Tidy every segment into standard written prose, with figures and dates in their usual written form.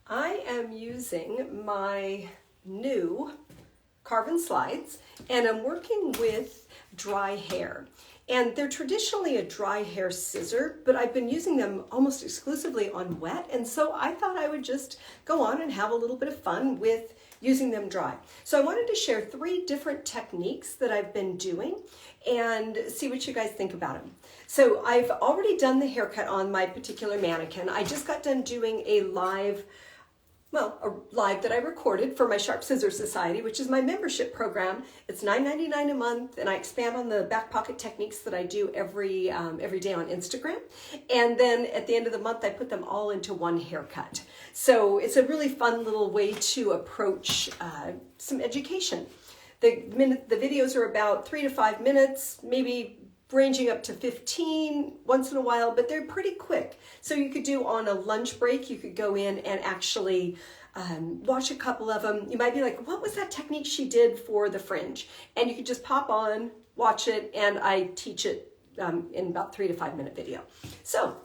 I am using my new Carvin slides and I'm working with dry hair. And they're traditionally a dry hair scissor, but I've been using them almost exclusively on wet. And so I thought I would just go on and have a little bit of fun with using them dry. So I wanted to share 3 different techniques that I've been doing and see what you guys think about them. So I've already done the haircut on my particular mannequin. I just got done doing a live that I recorded for my Sharp Scissor Society, which is my membership program. It's $9.99 a month, and I expand on the back pocket techniques that I do every day on Instagram. And then at the end of the month, I put them all into one haircut. So it's a really fun little way to approach some education. The videos are about 3 to 5 minutes, maybe ranging up to 15 once in a while, but they're pretty quick. So you could do on a lunch break, you could go in and actually watch a couple of them. You might be like, what was that technique she did for the fringe? And you could just pop on, watch it, and I teach it in about 3 to 5 minute video. So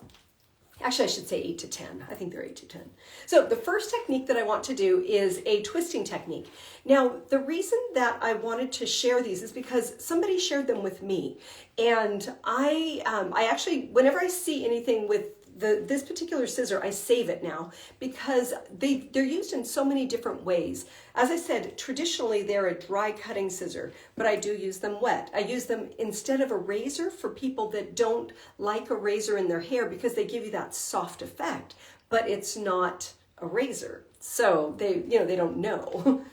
actually, I should say 8 to 10. I think they're 8 to 10. So the first technique that I want to do is a twisting technique. Now, the reason that I wanted to share these is because somebody shared them with me. And I actually, whenever I see anything with this particular scissor, I save it now because they're used in so many different ways. As I said, traditionally they're a dry cutting scissor, but I do use them wet. I use them instead of a razor for people that don't like a razor in their hair because they give you that soft effect, but it's not a razor. So they don't know.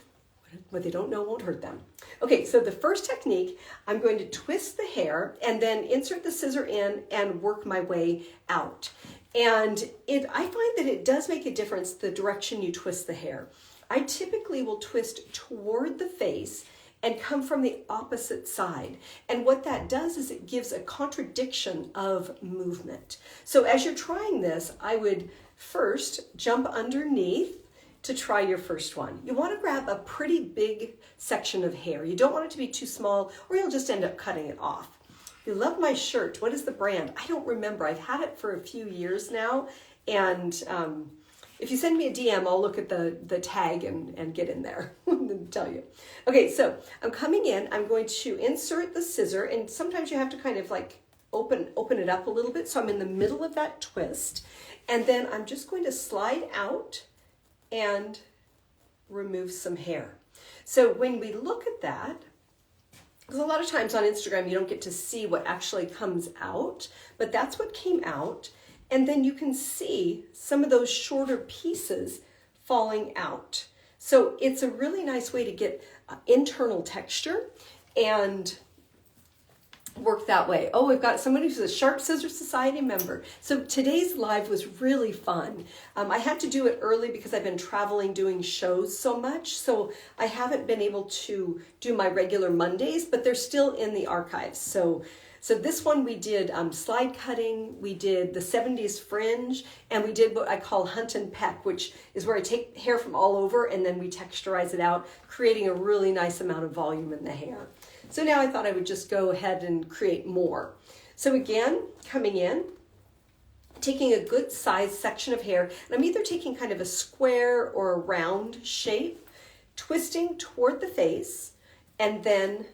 What they don't know won't hurt them. Okay, so the first technique, I'm going to twist the hair and then insert the scissor in and work my way out. And I find that it does make a difference the direction you twist the hair. I typically will twist toward the face and come from the opposite side. And what that does is it gives a contradiction of movement. So as you're trying this, I would first jump underneath to try your first one. You want to grab a pretty big section of hair. You don't want it to be too small or you'll just end up cutting it off. You love my shirt. What is the brand? I don't remember. I've had it for a few years now. And if you send me a DM, I'll look at the tag and get in there and tell you. Okay, so I'm coming in. I'm going to insert the scissor. And sometimes you have to kind of like open it up a little bit. So I'm in the middle of that twist. And then I'm just going to slide out and remove some hair. So when we look at that, because a lot of times on Instagram you don't get to see what actually comes out, but that's what came out. And then you can see some of those shorter pieces falling out. So it's a really nice way to get internal texture and work that way. Oh, we've got somebody who's a Sharp Scissor Society member. So today's live was really fun. I had to do it early because I've been traveling doing shows so much. So I haven't been able to do my regular Mondays, but they're still in the archives. So this one we did slide cutting, we did the 70s fringe, and we did what I call hunt and peck, which is where I take hair from all over and then we texturize it out, creating a really nice amount of volume in the hair. So now I thought I would just go ahead and create more. So again, coming in, taking a good size section of hair, and I'm either taking kind of a square or a round shape, twisting toward the face, and then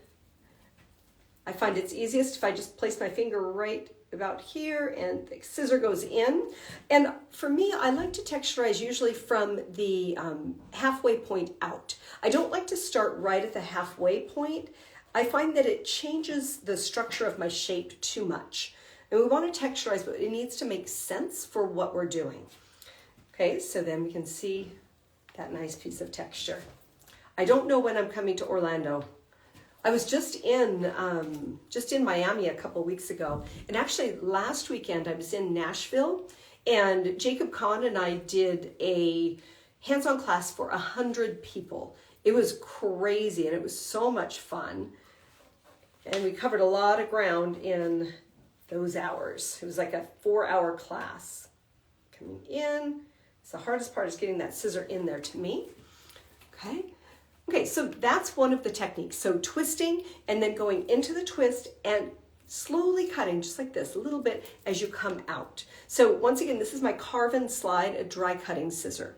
I find it's easiest if I just place my finger right about here and the scissor goes in. And for me, I like to texturize usually from the halfway point out. I don't like to start right at the halfway point. I find that it changes the structure of my shape too much. And we want to texturize, but it needs to make sense for what we're doing. Okay, so then we can see that nice piece of texture. I don't know when I'm coming to Orlando. I was just in Miami a couple weeks ago. And actually last weekend I was in Nashville and Jacob Kahn and I did a hands-on class for 100 people. It was crazy and it was so much fun. And we covered a lot of ground in those hours. It was like a 4-hour class. Coming in, it's the hardest part is getting that scissor in there to me. Okay, so that's one of the techniques. So twisting and then going into the twist and slowly cutting just like this, a little bit as you come out. So once again, this is my Carvin slide, a dry cutting scissor.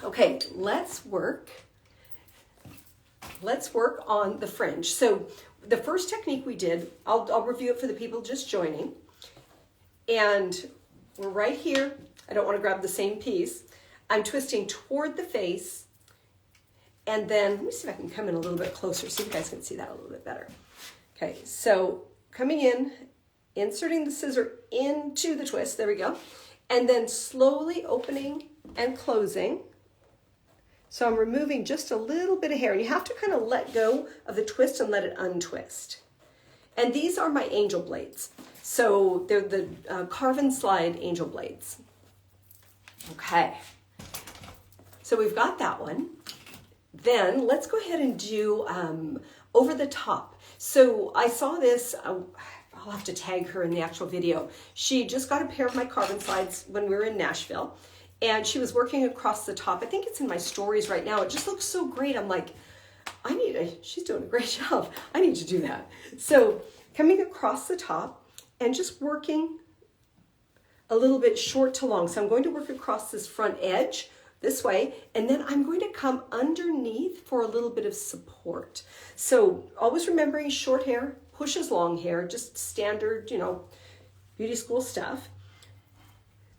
Okay, let's work on the fringe. So the first technique we did, I'll review it for the people just joining. And we're right here. I don't want to grab the same piece. I'm twisting toward the face. And then, let me see if I can come in a little bit closer so you guys can see that a little bit better. Okay, so coming in, inserting the scissor into the twist. There we go. And then slowly opening and closing. So I'm removing just a little bit of hair. And you have to kind of let go of the twist and let it untwist. And these are my angel blades. So they're the Carve and Slide angel blades. Okay. So we've got that one. Then let's go ahead and do over the top. So I saw this, I'll have to tag her in the actual video. She just got a pair of my Carve and Slides when we were in Nashville. And she was working across the top. I think it's in my stories right now. It just looks so great. I'm like, she's doing a great job. I need to do that. So coming across the top and just working a little bit short to long. So I'm going to work across this front edge this way, and then I'm going to come underneath for a little bit of support. So always remembering short hair pushes long hair, just standard, beauty school stuff.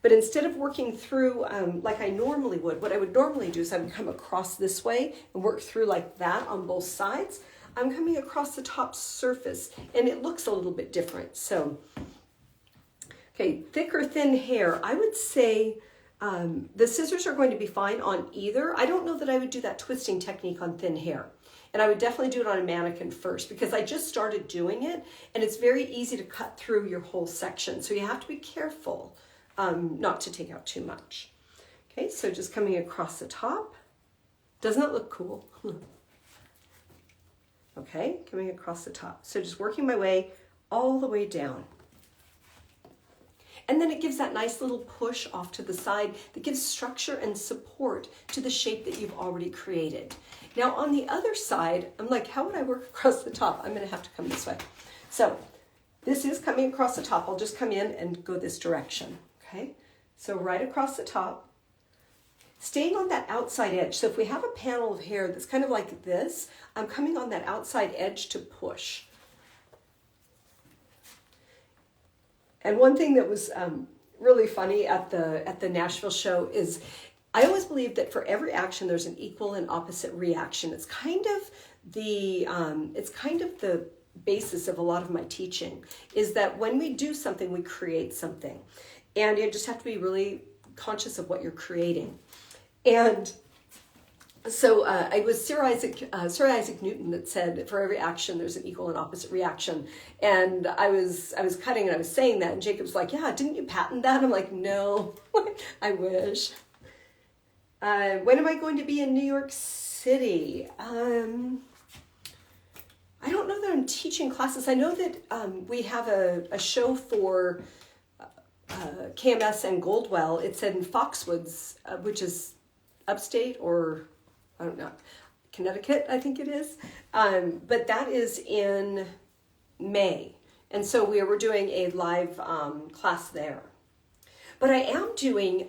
But instead of working through like I normally would, what I would normally do is I would come across this way and work through like that on both sides. I'm coming across the top surface and it looks a little bit different. So, okay, thick or thin hair, I would say the scissors are going to be fine on either. I don't know that I would do that twisting technique on thin hair. And I would definitely do it on a mannequin first because I just started doing it and it's very easy to cut through your whole section. So you have to be careful not to take out too much. Okay, so just coming across the top. Doesn't it look cool? Okay, coming across the top. So just working my way all the way down. And then it gives that nice little push off to the side that gives structure and support to the shape that you've already created. Now on the other side, I'm like, how would I work across the top? I'm gonna have to come this way. So this is coming across the top. I'll just come in and go this direction, okay? So right across the top, staying on that outside edge. So if we have a panel of hair that's kind of like this, I'm coming on that outside edge to push. And one thing that was really funny at the Nashville show is I always believe that for every action there's an equal and opposite reaction. It's kind of the basis of a lot of my teaching is that when we do something, we create something, and you just have to be really conscious of what you're creating. And so it was Sir Isaac Newton that said, for every action, there's an equal and opposite reaction. And I was cutting and I was saying that, and Jacob's like, yeah, didn't you patent that? I'm like, no, I wish. When am I going to be in New York City? I don't know that I'm teaching classes. I know that we have a show for KMS and Goldwell. It's in Foxwoods, which is upstate, or I don't know, Connecticut, I think it is. But that is in May. And so we're doing a live class there. But I am doing,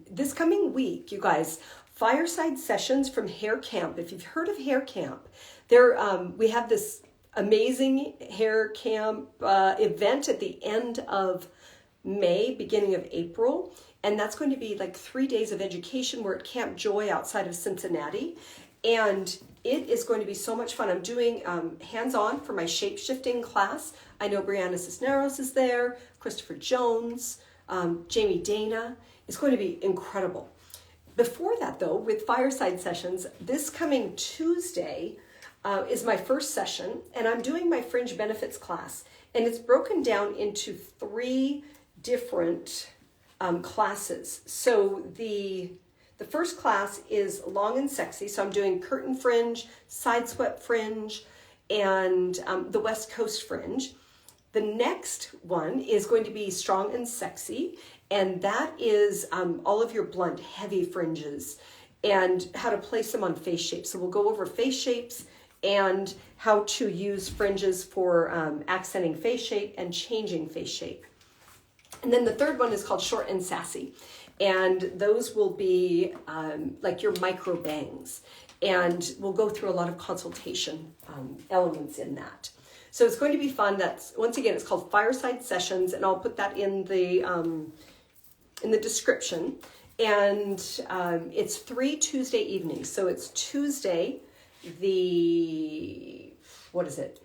this coming week, you guys, fireside sessions from Hair Camp. If you've heard of Hair Camp, we have this amazing Hair Camp event at the end of May, beginning of April. And that's going to be like 3 days of education. We're at Camp Joy outside of Cincinnati. And it is going to be so much fun. I'm doing hands-on for my shape-shifting class. I know Brianna Cisneros is there, Christopher Jones, Jamie Dana. It's going to be incredible. Before that, though, with fireside sessions, this coming Tuesday is my first session, and I'm doing my fringe benefits class. And it's broken down into 3 different classes. So the first class is long and sexy. So I'm doing curtain fringe, side swept fringe, and the West Coast fringe. The next one is going to be strong and sexy. And that is all of your blunt, heavy fringes and how to place them on face shapes. So we'll go over face shapes and how to use fringes for accenting face shape and changing face shape. And then the third one is called Short and Sassy. And those will be like your micro bangs. And we'll go through a lot of consultation elements in that. So it's going to be fun. That's, once again, it's called Fireside Sessions, and I'll put that in the description. And it's 3 Tuesday evenings. So it's Tuesday, the, what is it,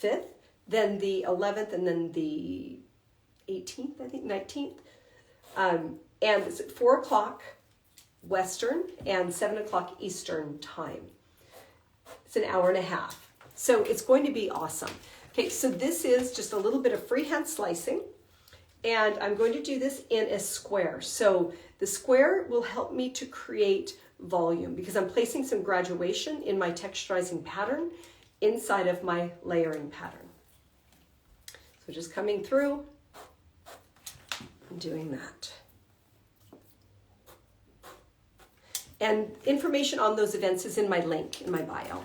5th, then the 11th, and then the 18th, I think, 19th. And it's at 4 o'clock Western and 7 o'clock Eastern time. It's an hour and a half. So it's going to be awesome. Okay, so this is just a little bit of freehand slicing. And I'm going to do this in a square. So the square will help me to create volume because I'm placing some graduation in my texturizing pattern inside of my layering pattern. So just coming through and doing that. And information on those events is in my link in my bio.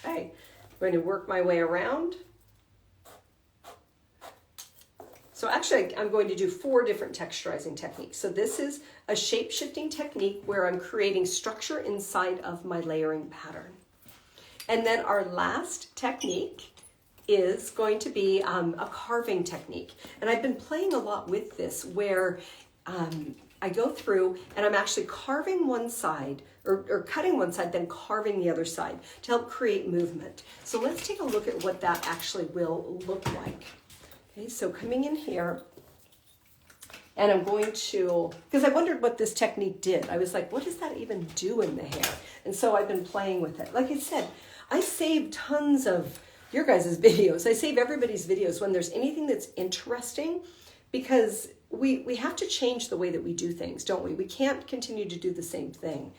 Okay, I'm going to work my way around. So actually, I'm going to do 4 different texturizing techniques. So this is a shape-shifting technique where I'm creating structure inside of my layering pattern. And then our last technique is going to be a carving technique. And I've been playing a lot with this where I go through and I'm actually carving one side or cutting one side, then carving the other side to help create movement. So let's take a look at what that actually will look like. Okay, so coming in here, and I'm going to, because I wondered what this technique did. I was like, what does that even do in the hair? And so I've been playing with it. Like I said, I save tons of your guys' videos. I save everybody's videos when there's anything that's interesting, because we have to change the way that we do things, don't we? We can't continue to do the same thing.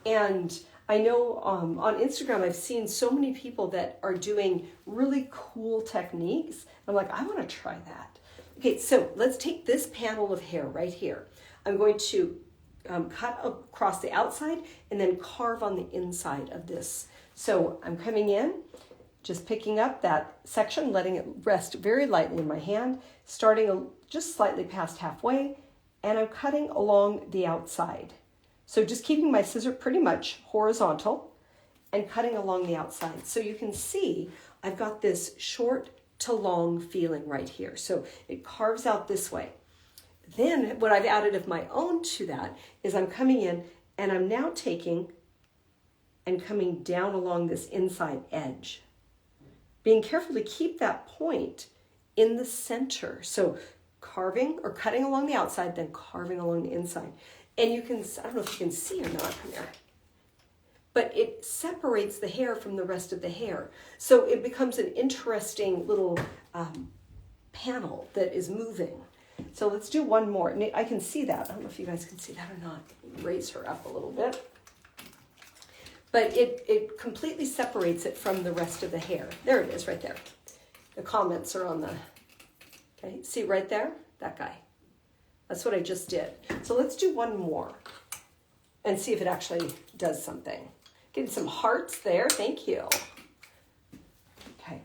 And I know on Instagram, I've seen so many people that are doing really cool techniques. I'm like, I want to try that. Okay, so let's take this panel of hair right here. I'm going to cut across the outside and then carve on the inside of this. So I'm coming in, just picking up that section, letting it rest very lightly in my hand, starting just slightly past halfway, and I'm cutting along the outside. So just keeping my scissor pretty much horizontal and cutting along the outside. So you can see I've got this short to long feeling right here. So it carves out this way. Then what I've added of my own to that is I'm coming in and I'm now taking and coming down along this inside edge. Being careful to keep that point in the center. So carving or cutting along the outside, then carving along the inside. And you can, I don't know if you can see or not, come here, but it separates the hair from the rest of the hair. So it becomes an interesting little panel that is moving. So let's do one more. And I can see that. I don't know if you guys can see that or not. Raise her up a little bit. But it completely separates it from the rest of the hair. There it is right there. The comments are on the, okay, see right there? That guy. That's what I just did. So let's do one more and see if it actually does something. Getting some hearts there. Thank you. Okay.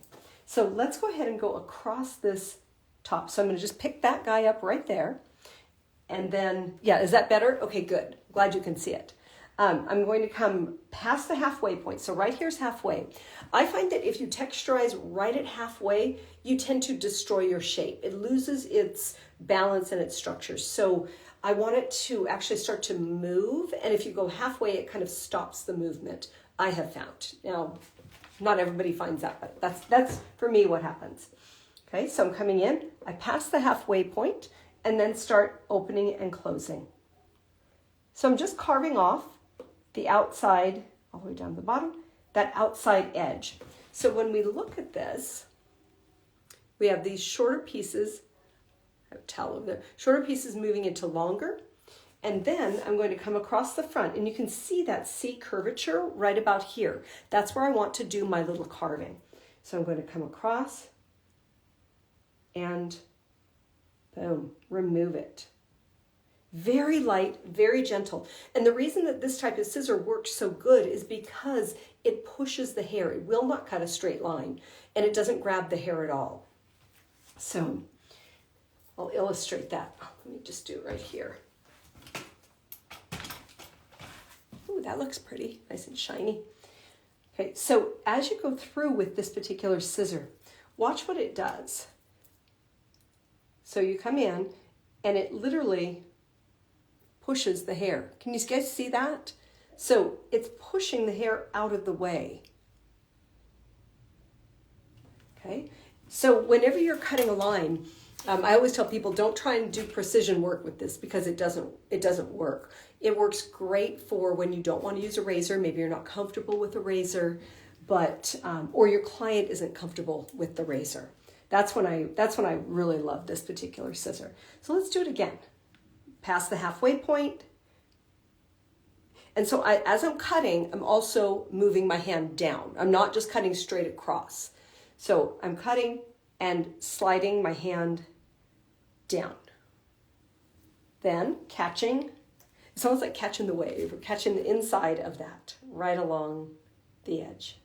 So let's go ahead and go across this top. So I'm going to just pick that guy up right there. And then, yeah, is that better? Okay, good. Glad you can see it. I'm going to come past the halfway point. So right here's halfway. I find that if you texturize right at halfway, you tend to destroy your shape. It loses its balance and its structure. So I want it to actually start to move. And if you go halfway, it kind of stops the movement, I have found. Now, not everybody finds that, but that's for me what happens. Okay, so I'm coming in, I pass the halfway point, and then start opening and closing. So I'm just carving off the outside, all the way down to the bottom, that outside edge. So when we look at this, we have these shorter pieces, I have a towel over there, shorter pieces moving into longer. And then I'm going to come across the front, and you can see that C curvature right about here. That's where I want to do my little carving. So I'm going to come across and boom, remove it. Very light, very gentle. And the reason that this type of scissor works so good is because it pushes the hair. It will not cut a straight line, and it doesn't grab the hair at all. So I'll illustrate that. Let me just do it right here. Ooh, that looks pretty, nice and shiny. Okay, so as you go through with this particular scissor, watch what it does. So you come in and it literally pushes the hair. Can you guys see that? So it's pushing the hair out of the way. Okay, so whenever you're cutting a line, I always tell people don't try and do precision work with this because it doesn't work. It works great for when you don't want to use a razor. Maybe you're not comfortable with a razor, but or your client isn't comfortable with the razor. That's when I really love this particular scissor. So let's do it again. Past the halfway point. And so as I'm cutting, I'm also moving my hand down. I'm not just cutting straight across. So I'm cutting and sliding my hand down. Then catching, it's almost like catching the wave, or catching the inside of that, right along the edge.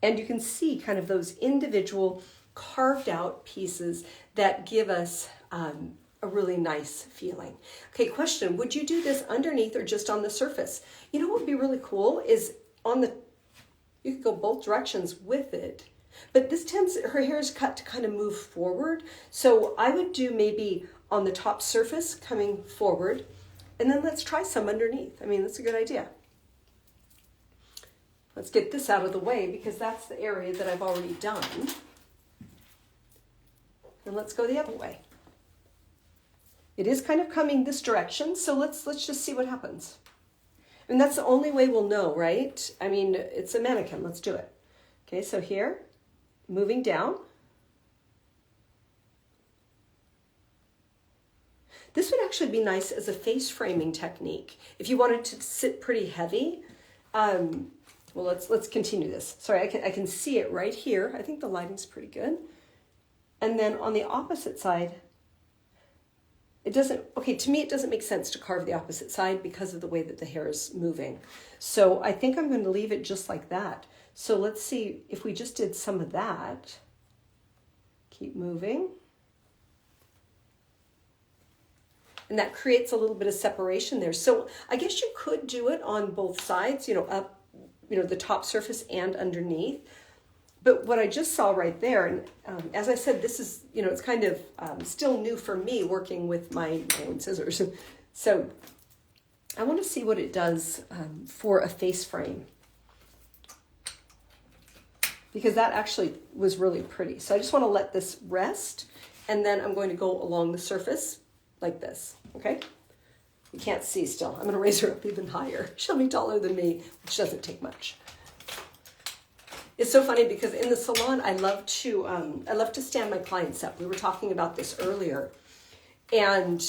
And you can see kind of those individual carved out pieces that give us a really nice feeling. Okay, question, would you do this underneath or just on the surface? You know what would be really cool is you could go both directions with it. But her hair is cut to kind of move forward. So I would do maybe on the top surface coming forward, and then let's try some underneath. I mean, that's a good idea. Let's get this out of the way because that's the area that I've already done. And let's go the other way. It is kind of coming this direction, so let's just see what happens. And that's the only way we'll know, right? I mean, it's a mannequin. Let's do it. Okay, so here, moving down. This would actually be nice as a face framing technique. If you wanted to sit pretty heavy, well, let's continue this. Sorry, I can see it right here. I think the lighting's pretty good. And then on the opposite side, to me it doesn't make sense to carve the opposite side because of the way that the hair is moving. So I think I'm going to leave it just like that. So let's see if we just did some of that. Keep moving. And that creates a little bit of separation there. So I guess you could do it on both sides, up, the top surface and underneath. But what I just saw right there, and as I said, this is, it's kind of still new for me working with my own scissors. So I want to see what it does for a face frame, because that actually was really pretty. So I just want to let this rest, and then I'm going to go along the surface like this, okay? You can't see still. I'm going to raise her up even higher. She'll be taller than me, which doesn't take much. It's so funny because in the salon, I love to stand my clients up. We were talking about this earlier. And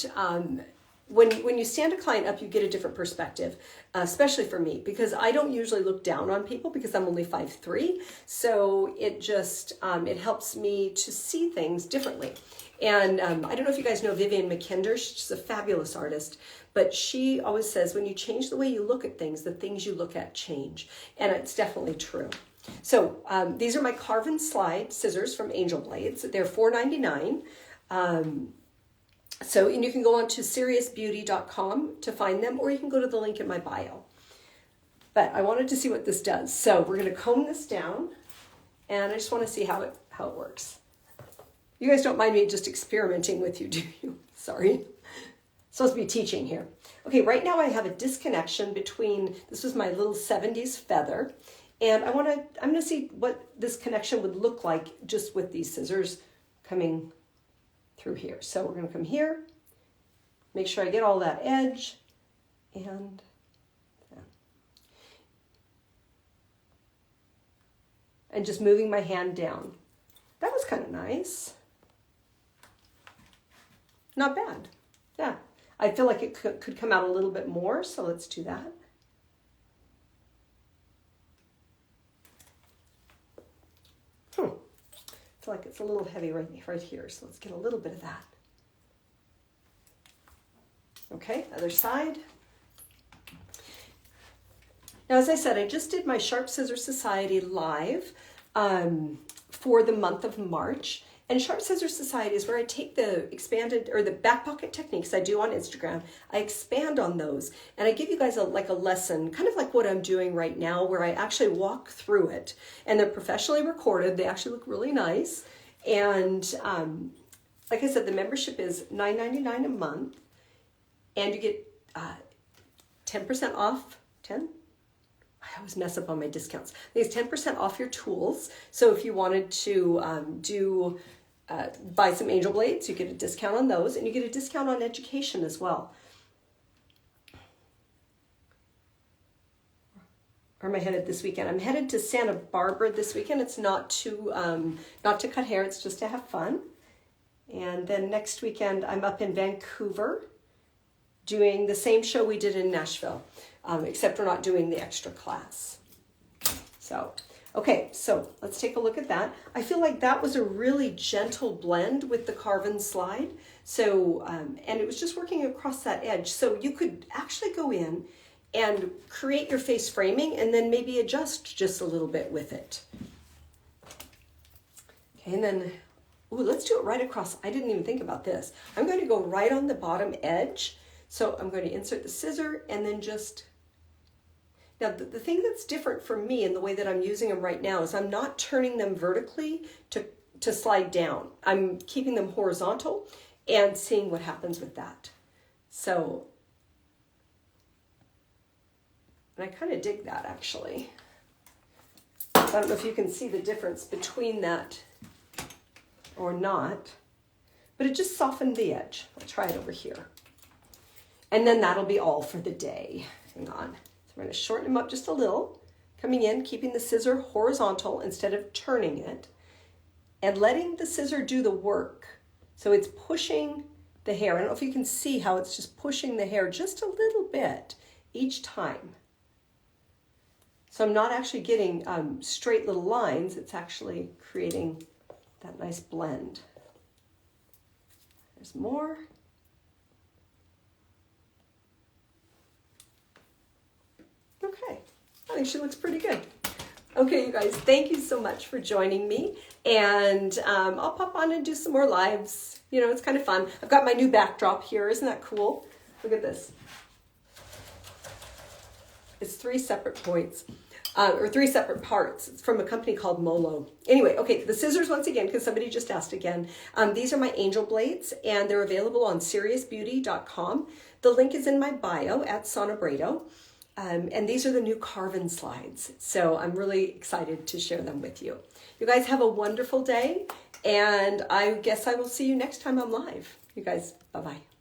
when you stand a client up, you get a different perspective, especially for me, because I don't usually look down on people because I'm only 5'3". So it just, it helps me to see things differently. And I don't know if you guys know Vivian McKinder. She's a fabulous artist, but she always says, when you change the way you look at things, the things you look at change. And it's definitely true. So these are my carve and slide scissors from Angel Blades. They're $4.99. And you can go on to SeriousBeauty.com to find them, or you can go to the link in my bio. But I wanted to see what this does. So we're going to comb this down, and I just want to see how it works. You guys don't mind me just experimenting with you, do you? Sorry. Supposed to be teaching here. Okay, right now I have a disconnection between, this was my little 70s feather, and I'm going to see what this connection would look like just with these scissors coming through here. So we're going to come here, make sure I get all that edge, and just moving my hand down. That was kind of nice. Not bad. Yeah. I feel like it could come out a little bit more, so let's do that. I feel like it's a little heavy right here, so let's get a little bit of that. Okay, other side. Now, as I said, I just did my Sharp Scissor Society live for the month of March. And Sharp Scissor Society is where I take the expanded or the back pocket techniques I do on Instagram. I expand on those and I give you guys a lesson, kind of like what I'm doing right now, where I actually walk through it. And they're professionally recorded. They actually look really nice. And like I said, the membership is $9.99 a month, and you get 10% off. 10? I always mess up on my discounts. It's 10% off your tools. So if you wanted to buy some angel blades, you get a discount on those, and you get a discount on education as well. Where am I headed this weekend? I'm headed to Santa Barbara this weekend. It's not to cut hair. It's just to have fun. And then next weekend, I'm up in Vancouver doing the same show we did in Nashville, except we're not doing the extra class. So, okay, so let's take a look at that. I feel like that was a really gentle blend with the Carve & Slide. So, and it was just working across that edge. So you could actually go in and create your face framing and then maybe adjust just a little bit with it. Okay, and then, ooh, let's do it right across. I didn't even think about this. I'm going to go right on the bottom edge. So I'm going to insert the scissor and then just, now the thing that's different for me in the way that I'm using them right now is I'm not turning them vertically to slide down. I'm keeping them horizontal and seeing what happens with that. So, and I kind of dig that actually. I don't know if you can see the difference between that or not, but it just softened the edge. I'll try it over here. And then that'll be all for the day. Hang on. So I'm going to shorten them up just a little, coming in, keeping the scissor horizontal instead of turning it, and letting the scissor do the work. So it's pushing the hair. I don't know if you can see how it's just pushing the hair just a little bit each time. So I'm not actually getting straight little lines. It's actually creating that nice blend. There's more. Okay, I think she looks pretty good. Okay, you guys, thank you so much for joining me. And I'll pop on and do some more lives. You know, it's kind of fun. I've got my new backdrop here. Isn't that cool? Look at this. It's 3 separate points. Or 3 separate parts. It's from a company called Molo. Anyway, okay, the scissors once again, because somebody just asked again. These are my angel blades, and they're available on SeriousBeauty.com. The link is in my bio at Sonobredo. And these are the new Carve & Slides. So I'm really excited to share them with you. You guys have a wonderful day, and I guess I will see you next time I'm live. You guys, bye-bye.